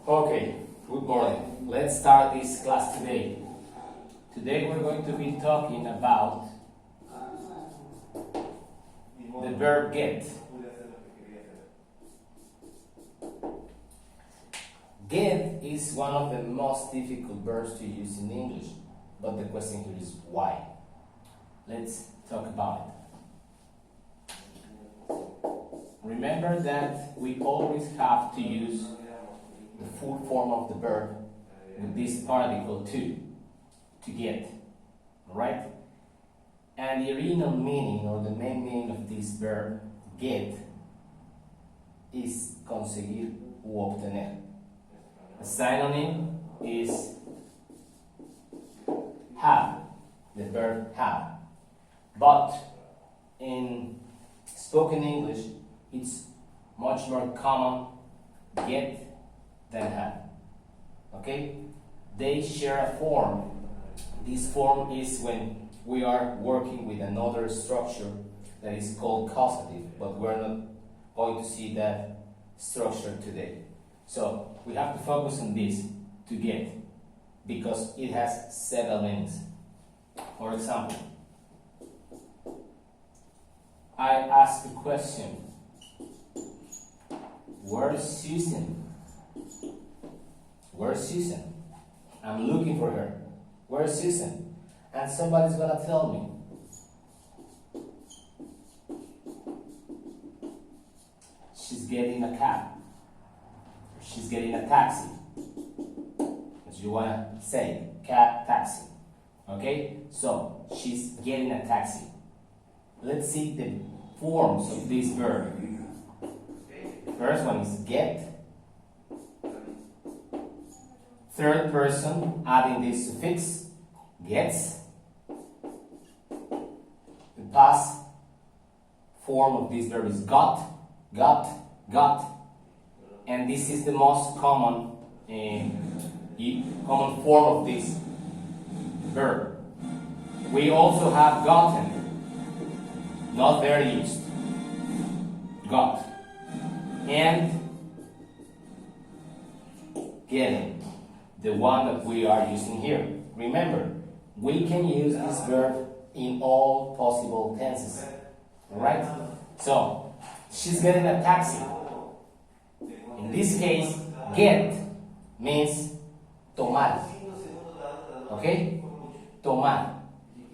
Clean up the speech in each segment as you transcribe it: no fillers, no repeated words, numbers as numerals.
Okay, good morning. Let's start this class today. Today we're going to be talking about the verb get. Get is one of the most difficult verbs to use in English, but the question here is why. Let's talk about it. Remember that we always have to use the full form of the verb with this particle to get, alright? And the original meaning or the main meaning of this verb get is conseguir u obtener. A synonym is have, the verb have. But in spoken English, it's much more common get than have. Okay? They share a form. This form is when we are working with another structure that is called causative, but we're not going to see that structure today. So we have to focus on this, to get, because it has several meanings. For example, I ask a question. Where's Susan? Where's Susan? I'm looking for her. Where's Susan? And somebody's gonna tell me. She's getting a cab. She's getting a taxi. As you wanna say, cab, taxi. Okay? So, she's getting a taxi. Let's see the forms of this verb. The first one is get. Third person, adding this suffix, gets. The past form of this verb is got, got, got. And this is the most common form of this verb. We also have gotten, not very used, got, and getting, the one that we are using here. Remember, we can use this verb in all possible tenses. Alright? So, she's getting a taxi. In this case, get means tomar. Okay? Tomar.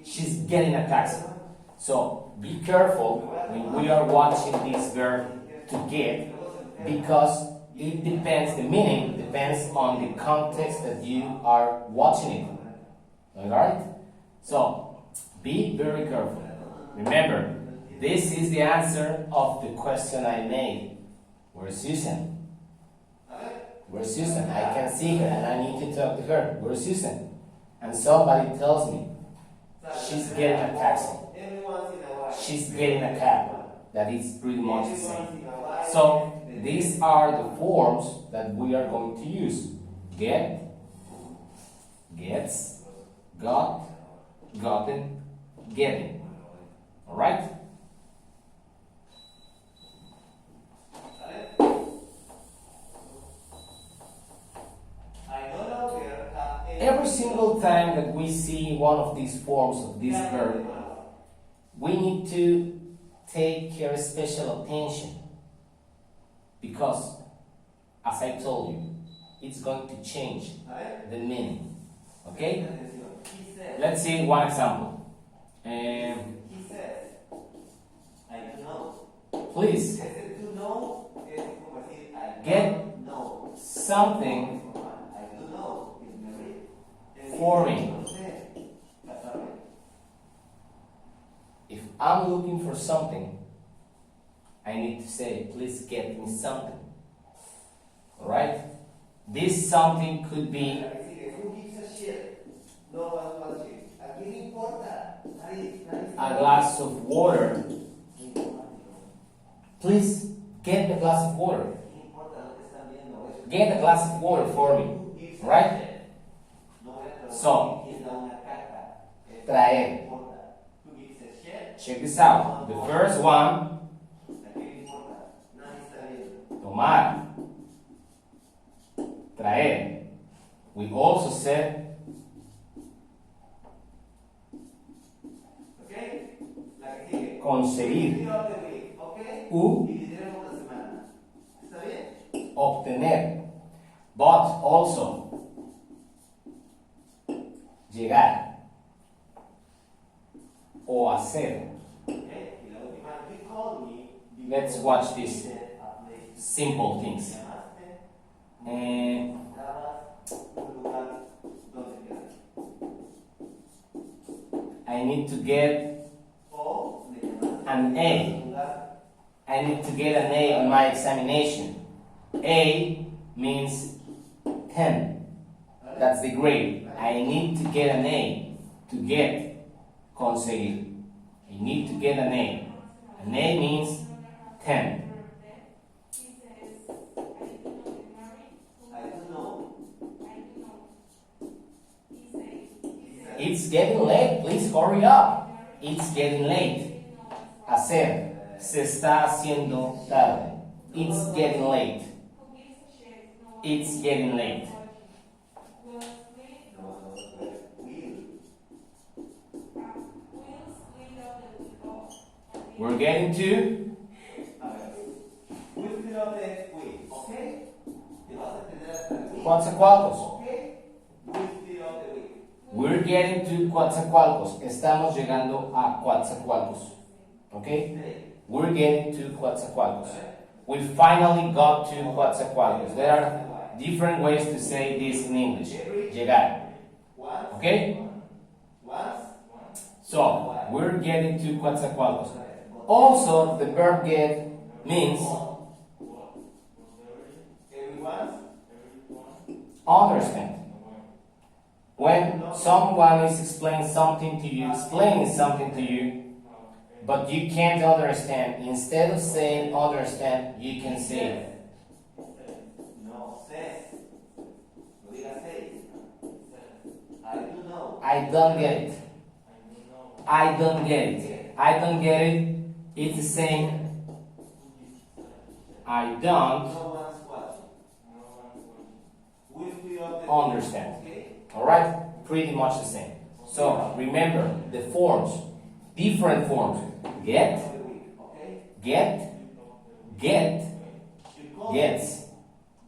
She's getting a taxi. So, be careful when we are watching this verb to get, because it depends, the meaning depends on the context that you are watching it. Alright? So, be very careful. Remember, this is the answer of the question I made. Where's Susan? Where's Susan? I can see her and I need to talk to her. Where's Susan? And somebody tells me, she's getting a taxi. She's getting a cab. That is pretty much the same. So, these are the forms that we are going to use. Get, gets, got, gotten, getting. Alright? Every single time that we see one of these forms of this verb, we need to take care special attention. Because, as I told you, it's going to change the meaning. Okay? Let's see one example. Please get something for me. If I'm looking for something, I need to say, please get me something. Alright? This something could be a glass of water. Please get a glass of water. Get a glass of water for me. Right? So, traer. Check this out. The first one, tomar. We also said conseguir. Obtener. But also llegar o hacer. Let's watch these simple things. I need to get an A. I need to get an A on my examination. A means 10. That's the grade. I need to get an A. To get, conseguir. I need to get an A. An A means 10. It's getting late. Please hurry up. It's getting late. Hacer. Se está haciendo tarde. It's getting late. It's getting late. We're getting to Coatzacoalcos. We're getting to Coatzacoalcos. Estamos llegando a Coatzacoalcos. Okay? We're getting to Coatzacoalcos. We finally got to Coatzacoalcos. There are different ways to say this in English. Llegar. Okay? So, we're getting to Coatzacoalcos. Also, the verb get means understand. When someone is explaining something to you, but you can't understand, instead of saying understand, you can say I don't get it. I don't get it. I don't get it. It's the same. I don't understand. Alright? Pretty much the same. So remember the forms. Different forms. Get, gets,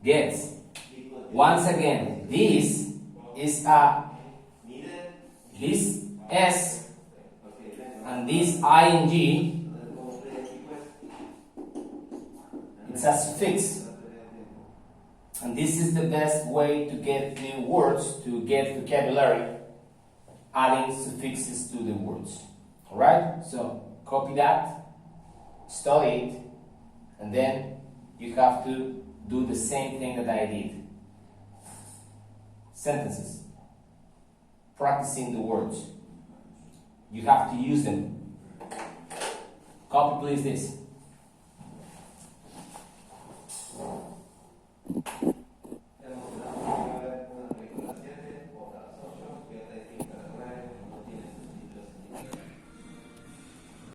gets. Once again, this is this S and this ing, it's a suffix. And this is the best way to get new words, to get vocabulary, adding suffixes to the words. Alright? So copy that, study it, and then you have to do the same thing that I did. Sentences. Practicing the words. You have to use them. Copy please this.